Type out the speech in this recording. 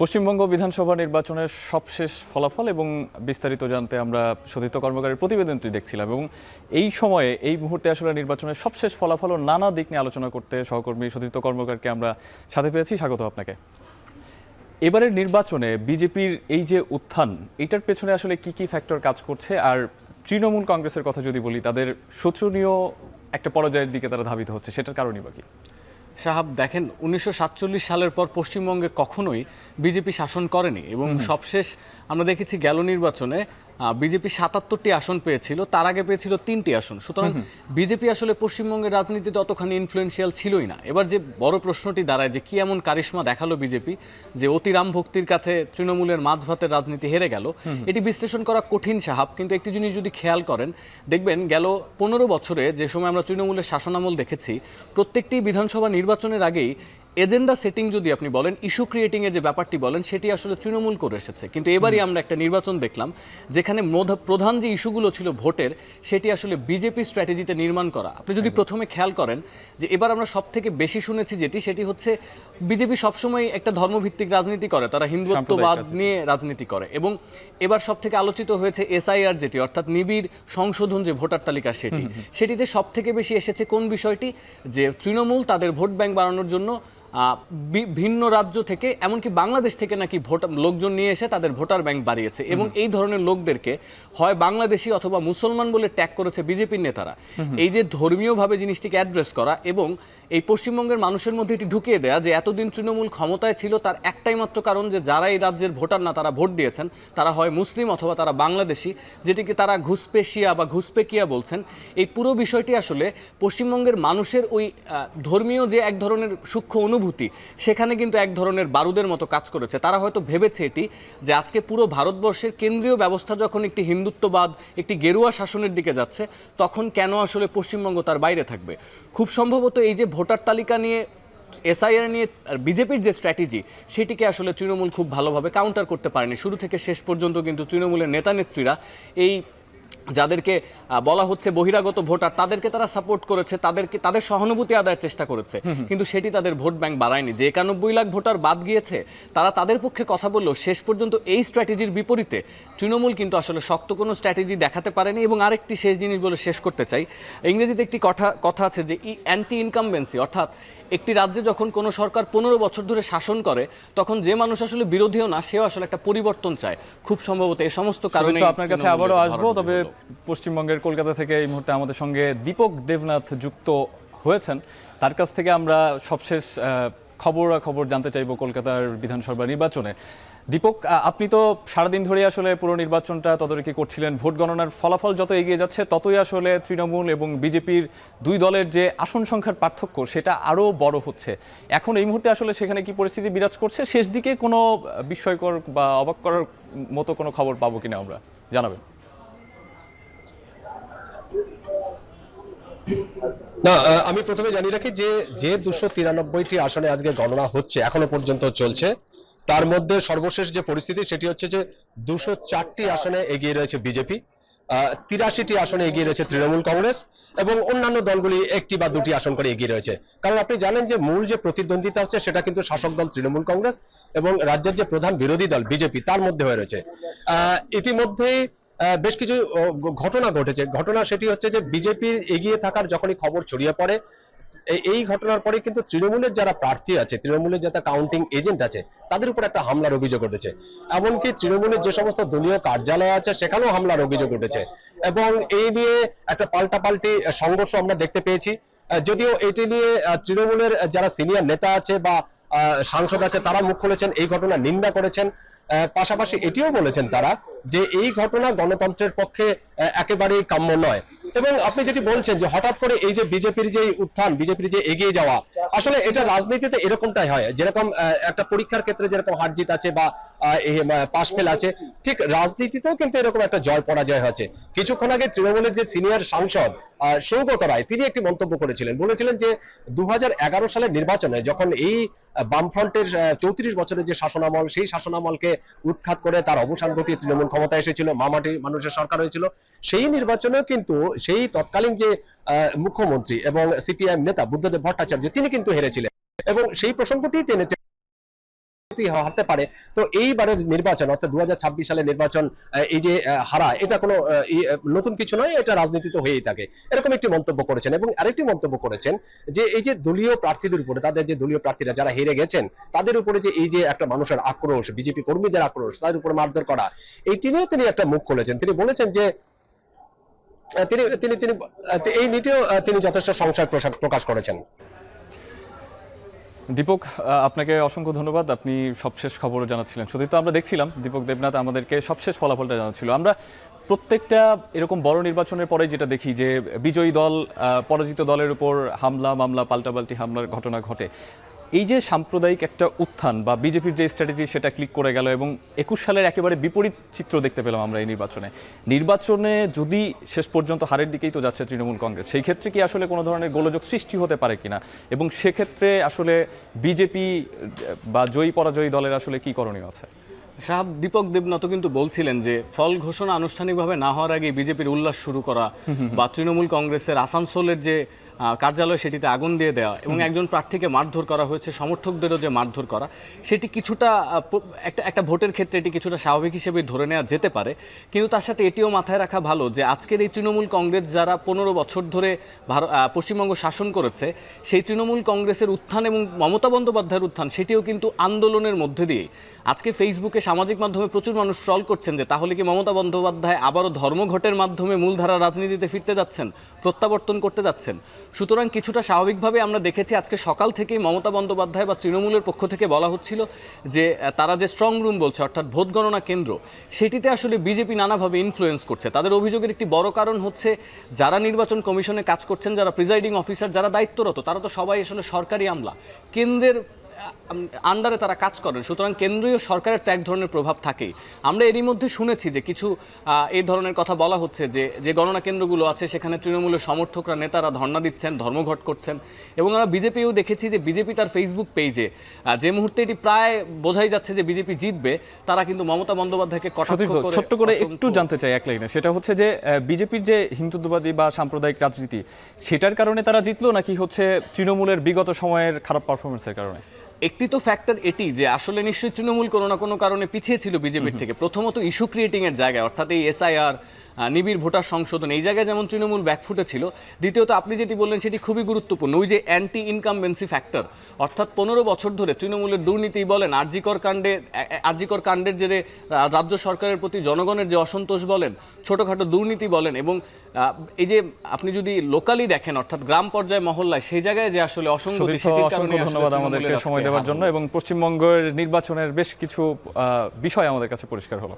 পশ্চিমবঙ্গ বিধানসভা নির্বাচনের সবশেষ ফলাফল এবং বিস্তারিত জানতে আমরা সতীর্থ কর্মকারের প্রতিবেদনটি দেখছিলাম এবং এই সময়ে এই মুহূর্তে আসলে নির্বাচনের সবশেষ ফলাফল ও নানা দিক নিয়ে আলোচনা করতে সহকর্মী সতীর্থ কর্মকারকে আমরা সাথে পেয়েছি। স্বাগত আপনাকে। এবারের নির্বাচনে বিজেপির এই যে উত্থান, এটার পেছনে আসলে কি কি ফ্যাক্টর কাজ করছে, আর তৃণমূল কংগ্রেসের কথা যদি বলি, তাদের শোচনীয় একটা পরাজয়ের দিকে তারা ধাবিত হচ্ছে, সেটার কারণই বাকি। সাহাব, দেখেন 1947 সালের পর পশ্চিমবঙ্গে কখনোই বিজেপি শাসন করেনি এবং সবশেষ আমরা দেখেছি গেল নির্বাচনে বিজেপি ৭৭টি আসন পেয়েছিল, তার আগে পেয়েছিল 3টি আসন। সুতরাং বিজেপি আসলে পশ্চিমবঙ্গের রাজনীতিতে অতখানি ইনফ্লুয়েন্সিয়াল ছিলই না। এবার যে বড় প্রশ্নটি দাঁড়ায় যে কি এমন কারিশমা দেখালো বিজেপি যে অতিরাম ভক্তির কাছে তৃণমূলের মাছ ভাতের রাজনীতি হেরে গেল, এটি বিশ্লেষণ করা কঠিন সাহাব। কিন্তু একটি জিনিস যদি খেয়াল করেন, দেখবেন গেল 15 বছরে যে সময় আমরা তৃণমূলের শাসনামল দেখেছি, প্রত্যেকটি বিধানসভা নির্বাচনের আগেই এজেন্ডা সেটিং যদি আপনি বলেন, ইস্যু ক্রিয়েটিংয়ের যে ব্যাপারটি বলেন, সেটি আসলে তৃণমূল করে এসেছে। কিন্তু এবারই আমরা একটা নির্বাচন দেখলাম যেখানে প্রধান যে ইস্যুগুলো ছিল ভোটের, সেটি আসলে বিজেপি স্ট্র্যাটেজিতে নির্মাণ করা। আপনি যদি প্রথমে খেয়াল করেন যে এবার আমরা সব থেকে বেশি শুনেছি সেটি হচ্ছে বিজেপি সবসময় একটা ধর্মভিত্তিক রাজনীতি করে, তারা হিন্দুত্ববাদ নিয়ে রাজনীতি করে। এবং এবার সব থেকে আলোচিত হয়েছে এসআইআর, যেটি অর্থাৎ নিবিড় সংশোধন যে ভোটার তালিকা, সেটিতে সব থেকে বেশি এসেছে কোন বিষয়টি, যে তৃণমূল তাদের ভোট ব্যাংক বাড়ানোর জন্য ভিন্ন রাজ্য থেকে, এমনকি বাংলাদেশ থেকে নাকি লোকজন নিয়ে এসে তাদের ভোটার ব্যাংক বাড়িয়েছে। এবং এই ধরনের লোকদেরকে হয় বাংলাদেশি অথবা মুসলমান বলে ট্যাগ করেছে বিজেপির নেতারা। এই যে ধর্মীয়ভাবে জিনিসটিকে অ্যাড্রেস করা এবং এই পশ্চিমবঙ্গের মানুষের মধ্যে এটি ঢুকিয়ে দেয়া যে এতদিন তৃণমূল ক্ষমতায় ছিল তার একটাই মাত্র কারণ যে যারা এই রাজ্যের ভোটার না, তারা ভোট দিয়েছেন, তারা হয় মুসলিম অথবা তারা বাংলাদেশি, যেটিকে তারা ঘুষপেশিয়া বা ঘুষপেকিয়া বলছেন। এই পুরো বিষয়টি আসলে পশ্চিমবঙ্গের মানুষের ওই ধর্মীয় যে এক ধরনের সূক্ষ্ম অনুভূতি, সেখানে কিন্তু এক ধরনের বারুদের মতো কাজ করেছে। তারা হয়তো ভেবেছে এটি যে আজকে পুরো ভারতবর্ষের কেন্দ্রীয় ব্যবস্থা যখন একটি হিন্দুত্ববাদ, একটি গেরুয়া শাসনের দিকে যাচ্ছে, তখন কেন আসলে পশ্চিমবঙ্গ তার বাইরে থাকবে। খুব সম্ভবত এই যে ভোটার তালিকা নিয়ে, এসআইআর নিয়ে বিজেপির যে স্ট্র্যাটেজি, সেটিকে আসলে তৃণমূল খুব ভালোভাবে কাউন্টার করতে পারেনি। শুরু থেকে শেষ পর্যন্ত কিন্তু তৃণমূলের নেতা নেত্রীরা এই যাদেরকে বলা হচ্ছে বহিরাগত ভোটার, তাদেরকে তারা সাপোর্ট করেছে, তাদের সহানুভূতি আদায়ের চেষ্টা করেছে, কিন্তু সেটি তাদের ভোট ব্যাংক বাড়ায়নি। যে 91 লাখ ভোটার বাদ গিয়েছে, তারা তাদের পক্ষে কথা বললেও শেষ পর্যন্ত এই স্ট্র্যাটেজির বিপরীতে তৃণমূল কিন্তু আসলে শক্ত কোনো স্ট্র্যাটেজি দেখাতে পারেনি। এবং আরেকটি শেষ জিনিস বলে শেষ করতে চাই, ইংরেজিতে একটি কথা আছে যে অ্যান্টি ইনকামবেন্সি, অর্থাৎ একটি রাজ্যে যখন কোনো সরকার 15 বছর ধরে শাসন করে, তখন যে মানুষ আসলে বিরোধীও না, সেও আসলে একটা পরিবর্তন চায়। খুব সম্ভবত এই সমস্ত কারণে আপনার কাছে আবারও আসবো, তবে পশ্চিমবঙ্গের কলকাতা থেকে এই মুহূর্তে আমাদের সঙ্গে দীপক দেবনাথ যুক্ত হয়েছেন। তার কাছ থেকে আমরা সবশেষ খবর জানতে চাইবো কলকাতার বিধানসভা নির্বাচনে। দীপক, আপনি তো সারাদিন ধরে আসলে পুরো নির্বাচনটা তদারকি করছিলেন। ভোট গণনার ফলাফল যত এগিয়ে যাচ্ছে, ততই আসলে তৃণমূল এবং বিজেপির দুই দলের যে আসন সংখ্যার পার্থক্য, সেটা আরও বড় হচ্ছে। এখন এই মুহূর্তে আসলে সেখানে কি পরিস্থিতি বিরাজ করছে? শেষ দিকে কোনো বিস্ময়কর বা অবাক করার মতো কোনো খবর পাবো কিনা আমরা, জানাবেন। না, আমি প্রথমে জানি রাখি যে 293টি আসনে আজকে গণনা হচ্ছে, এখনো পর্যন্ত চলছে। তার মধ্যে সর্বশেষ যে পরিস্থিতি সেটি হচ্ছে যে 204টি আসনে এগিয়ে রয়েছে বিজেপি, 83টি আসনে এগিয়ে রয়েছে তৃণমূল কংগ্রেস এবং অন্যান্য দলগুলি একটি বা দুটি আসন করে এগিয়ে রয়েছে। কারণ আপনি জানেন যে মূল যে প্রতিদ্বন্দ্বিতা হচ্ছে সেটা কিন্তু শাসক দল তৃণমূল কংগ্রেস এবং রাজ্যের যে প্রধান বিরোধী দল বিজেপি, তার মধ্যে হয়ে রয়েছে। ইতিমধ্যেই বেশ কিছু ঘটনা ঘটেছে। ঘটনা সেটি হচ্ছে যে বিজেপির এগিয়ে থাকার যখনই খবর ছড়িয়ে পড়ে, এই ঘটনার পরে কিন্তু তৃণমূলের যারা প্রার্থী আছে, তৃণমূলের যারা কাউন্টিং এজেন্ট আছে, তাদের উপর একটা হামলার অভিযোগ উঠেছে। এমনকি তৃণমূলের যে সমস্ত দলীয় কার্যালয় আছে, সেখানেও হামলার অভিযোগ উঠেছে এবং এই নিয়ে একটা পাল্টাপাল্টি সংঘর্ষ আমরা দেখতে পেয়েছি। যদিও এটি নিয়ে তৃণমূলের যারা সিনিয়র নেতা আছে বা সাংসদ আছে, তারা মুখ খুলেছেন, এই ঘটনা নিন্দা করেছেন। পাশাপাশি এটিও বলেছেন তারা যে এই ঘটনা গণতন্ত্রের পক্ষে একেবারেই কাম্য নয়। এবং আপনি যেটি বলছেন যে হঠাৎ করে এই যে বিজেপির যে উত্থান, বিজেপির যে এগিয়ে যাওয়া, আসলে এটা রাজনীতিতে এরকমটাই হয়। যেরকম একটা পরীক্ষার ক্ষেত্রে যেরকম হার জিত আছে বা পাশ ফেল আছে, ঠিক রাজনীতিতেও কিন্তু এরকম একটা জয় পরাজয় হয়েছে। কিছুক্ষণ আগে তৃণমূলের যে সিনিয়র সাংসদ সৌগত রায়, তিনি একটি মন্তব্য করেছিলেন, বলেছিলেন যে 2011 সালের নির্বাচনে যখন এই বামফ্রন্টের 34 বছরের যে শাসনামল, সেই শাসনামলকে উৎখাত করে তার অবসান ঘটিয়ে তৃণমূল ক্ষমতায় এসেছিল, মামাটি মানুষের সরকার হয়েছিল, সেই নির্বাচনেও কিন্তু সেই তৎকালীন যে মুখ্যমন্ত্রী এবং সিপিআইএম নেতা বুদ্ধদেব ভট্টাচার্য, তিনি কিন্তু হেরেছিলেন এবং সেই প্রসঙ্গটি টেনে হারতে পারে। তো এইবারের নির্বাচন অর্থাৎ 2026 সালের নির্বাচন এই যে হারা, এটা কোনো নতুন কিছু নয়, এটা রাজনীতি তো হয়েই থাকে, এরকম একটি মন্তব্য করেছেন। এবং আরেকটি মন্তব্য করেছেন যে এই যে দলীয় প্রার্থীদের উপরে, তাদের যে দলীয় প্রার্থীরা যারা হেরে গেছেন তাদের উপরে যে এই যে একটা মানুষের আক্রোশ, বিজেপি কর্মীদের আক্রোশ, তাদের উপরে মারধর করা, এইটি নিয়ে তিনি একটা মুখ খুলেছেন। তিনি বলেছেন যে তিনি তিনি তিনি এই নীতিও তিনি যথেষ্ট সংশয় প্রকাশ করেছেন। দীপক, আপনাকে অসংখ্য ধন্যবাদ। আপনি সবশেষ খবরও জানাচ্ছিলেন। সত্যি তো আমরা দেখছিলাম দীপক দেবনাথ আমাদেরকে সবশেষ ফলাফলটা জানাচ্ছিল। আমরা প্রত্যেকটা এরকম বড় নির্বাচনের পরে যেটা দেখি যে বিজয়ী দল পরাজিত দলের উপর হামলা মামলা পাল্টাপাল্টি হামলার ঘটনা ঘটে। এই যে সাম্প্রদায়িক একটা উত্থান বা বিজেপির যে স্ট্র্যাটেজি সেটা ক্লিক করে গেল এবং 21 সালের একেবারে বিপরীত চিত্র দেখতে পেলাম আমরা এই নির্বাচনে যদি শেষ পর্যন্ত হারের দিকেই তো যাচ্ছে তৃণমূল কংগ্রেস, সেই ক্ষেত্রে কি আসলে কোনো ধরনের গোলযোগ সৃষ্টি হতে পারে কিনা, এবং সেক্ষেত্রে আসলে বিজেপি বা জয়ী পরাজয়ী দলের আসলে কি করণীয় আছে? সাহেব দীপক দেবনাথ কিন্তু বলছিলেন যে ফল ঘোষণা আনুষ্ঠানিকভাবে না হওয়ার আগে বিজেপির উল্লাস শুরু করা বা তৃণমূল কংগ্রেসের আসানসোলের যে কার্যালয় সেটিতে আগুন দিয়ে দেওয়া এবং একজন প্রার্থীকে মারধর করা হয়েছে, সমর্থকদেরও যে মারধর করা, সেটি কিছুটা একটা ভোটের ক্ষেত্রে এটি কিছুটা স্বাভাবিক হিসেবে ধরে নেওয়া যেতে পারে। কিন্তু তার সাথে এটিও মাথায় রাখা ভালো যে আজকের এই তৃণমূল কংগ্রেস যারা 15 বছর ধরে পশ্চিমবঙ্গ শাসন করেছে, সেই তৃণমূল কংগ্রেসের উত্থান এবং মমতা বন্দ্যোপাধ্যায়ের উত্থান সেটিও কিন্তু আন্দোলনের মধ্যে দিয়ে। আজকে ফেসবুকে সামাজিক মাধ্যমে প্রচুর মানুষ ট্রল করছেন যে তাহলে কি মমতা বন্দ্যোপাধ্যায় আবারও ধর্মঘটের মাধ্যমে মূলধারা রাজনীতিতে ফিরতে যাচ্ছেন, প্রত্যাবর্তন করতে যাচ্ছেন। সুতরাং কিছুটা স্বাভাবিকভাবে আমরা দেখেছি আজকে সকাল থেকেই মমতা বন্দ্যোপাধ্যায় বা তৃণমূলের পক্ষ থেকে বলা হচ্ছিল যে তারা যে স্ট্রং রুম বলছে অর্থাৎ ভোট গণনা কেন্দ্র, সেটিতে আসলে বিজেপি নানাভাবে ইনফ্লুয়েন্স করছে। তাদের অভিযোগের একটি বড় কারণ হচ্ছে যারা নির্বাচন কমিশনে কাজ করছেন, যারা প্রিজাইডিং অফিসার, যারা দায়িত্বরত, তারা তো সবাই আসলে সরকারি আমলা, কেন্দ্রের আন্ডারে তারা কাজ করেন। সুতরাং কেন্দ্রীয় সরকারের তো এক ধরনের প্রভাব থাকেই। আমরা এরই মধ্যে শুনেছি যে কিছু এই ধরনের কথা বলা হচ্ছে যে গণনা কেন্দ্রগুলো আছে সেখানে তৃণমূলের সমর্থকরা নেতারা ধর্ণা দিচ্ছেন, ধর্মঘট করছেন। এবং আমরা বিজেপিও দেখেছি যে বিজেপি তার ফেসবুক পেজে যে মুহূর্তে এটি প্রায় বোঝাই যাচ্ছে যে বিজেপি জিতবে, তারা কিন্তু মমতা বন্দ্যোপাধ্যায়কে কটাক্ষ করে ছোট্ট করে একটু জানতে চাই এক লাইনে, সেটা হচ্ছে যে বিজেপির যে হিন্দুত্ববাদী বা সাম্প্রদায়িক রাজনীতি সেটার কারণে তারা জিতলো নাকি হচ্ছে তৃণমূলের বিগত সময়ের খারাপ পারফরমেন্সের কারণে? একটি তো ফ্যাক্টর এটি যে আসলে নিশ্চয়ই তৃণমূল কোনো না কোনো কারণে পিছিয়ে ছিল বিজেপির থেকে। প্রথমত ইস্যু ক্রিয়েটিং এর জায়গায় অর্থাৎ এই এসআইআর, নিবিড় ভোটার সংশোধন, এই জায়গায় যেমন তৃণমূল ব্যাকফুটে ছিল। দ্বিতীয়ত আপনি যেটি বললেন সেটি খুবই গুরুত্বপূর্ণ, ওই যে অ্যান্টি ইনকামবেন্সি ফ্যাক্টর, অর্থাৎ 15 বছর ধরে তৃণমূলের দুর্নীতি বলেন, আরজিকর কাণ্ডের জেরে রাজ্য সরকারের প্রতি জনগণের যে অসন্তোষ বলেন, ছোটোখাটো দুর্নীতি বলেন, এবং এই যে আপনি যদি লোকালি দেখেন অর্থাৎ গ্রাম পর্যায়ে মহল্লায় সেই জায়গায় যে আসলে অসঙ্গতি, সেটির কারণে ধন্যবাদ আমাদেরকে সময় দেওয়ার জন্য, এবং পশ্চিমবঙ্গের নির্বাচনের বেশ কিছু বিষয় আমাদের কাছে পরিষ্কার হলো।